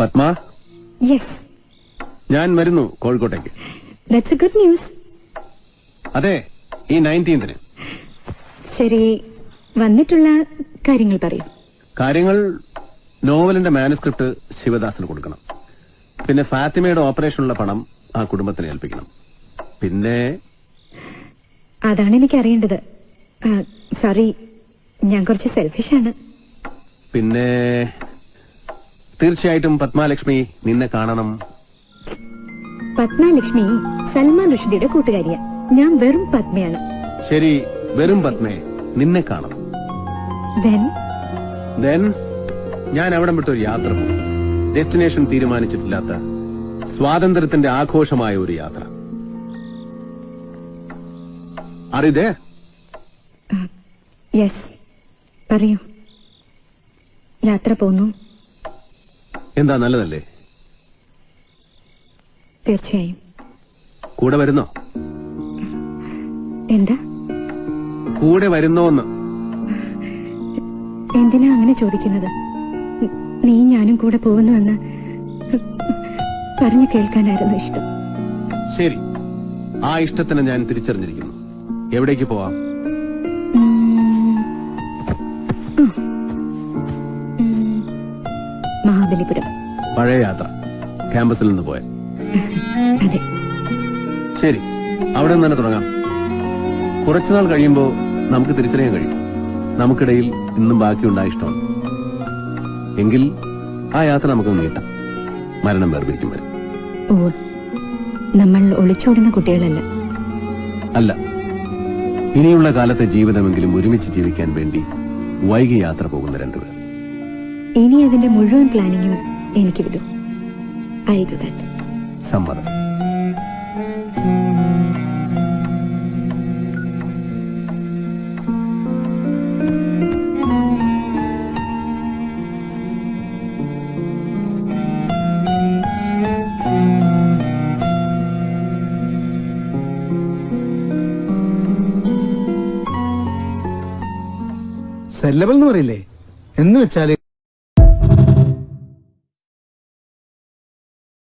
Padma, yes, ഞാൻ വരുന്നു കോഴിക്കോട്ടേക്ക്. That's A good news. അതെ, ഈ 19ന്. ശരി, വന്നിട്ടുള്ള കാര്യങ്ങൾ പറയൂ. കാര്യങ്ങൾ: നോവലിന്റെ മാനുസ്ക്രിപ്റ്റ് ശിവദാസിന് കൊടുക്കണം. പിന്നെ ഫാത്തിമയുടെ ഓപ്പറേഷനുള്ള പണം ആ കുടുംബത്തിന് ഏൽപ്പിക്കണം. പിന്നെ അതാണ് എനിക്ക് അറിയേണ്ടത്. സോറി, ഞാൻ കുറച്ച് സെൽഫിഷാണ്. പിന്നെ തീർച്ചയായിട്ടും പത്മാലക്ഷ്മി നിന്നെ കാണണം. പത്മാലക്ഷ്മി സൽമാൻ റുഷ്ദിയുടെ കൂട്ടുകാരിയാ. ഞാൻ വെറും പത്മയാണ്. ശരി, വെറും പത്മയെ നിന്നെ കാണണം. Then ഞാൻ അവിടം വിട്ടൊരു യാത്ര പോകും. ഡെസ്റ്റിനേഷൻ തീരുമാനിച്ചിട്ടില്ലാത്ത സ്വാതന്ത്ര്യത്തിന്റെ ആഘോഷമായ ഒരു യാത്ര. അറിയതേ? യെസ്, പറയൂ. യാത്ര പോന്നു. എന്താ, നല്ലതല്ലേ? തീർച്ചയായും. കൂടെ വരുന്നോ? എന്താ? കൂടെ വരുന്നോന്ന്. എന്തിനാ അങ്ങനെ ചോദിക്കുന്നത്? നീ ഞാനും കൂടെ പോകുന്നുവെന്ന് പറഞ്ഞു കേൾക്കാനായിരുന്നു ഇഷ്ടം. ശരി, ആ ഇഷ്ടത്തിന് ഞാൻ തിരിച്ചറിഞ്ഞിരിക്കുന്നു. എവിടേക്ക് പോവാം? മഹാബലിപുരം. പഴയ യാത്ര, ക്യാമ്പസിൽ നിന്ന് പോയ. അതെ. ശരി, അവിടെ നിന്ന് തന്നെ തുടങ്ങാം. കുറച്ചുനാൾ കഴിയുമ്പോൾ നമുക്ക് തിരിച്ചറിയാൻ കഴിയും നമുക്കിടയിൽ ഇന്നും ബാക്കിയുണ്ടായ ഇഷ്ടമാണ്. എങ്കിൽ ആ യാത്ര നമുക്ക് നീട്ടാം, മരണം വേർപിരിക്കും വരെ. ഓ, നമ്മൾ ഒളിച്ചോടുന്ന കുട്ടികളല്ല. അല്ല, ഇനിയുള്ള കാലത്തെ ജീവിതമെങ്കിലും ഒരുമിച്ച് ജീവിക്കാൻ വേണ്ടി വൈകി യാത്ര പോകുന്ന രണ്ടുപേർ. ഇനി അതിന്റെ മുഴുവൻ പ്ലാനിങ്ങും എനിക്ക് വിടും. I do that. സമ്മതം. സെല്ലബിൾ എന്ന് പറയില്ലേ എന്ന് വെച്ചാല്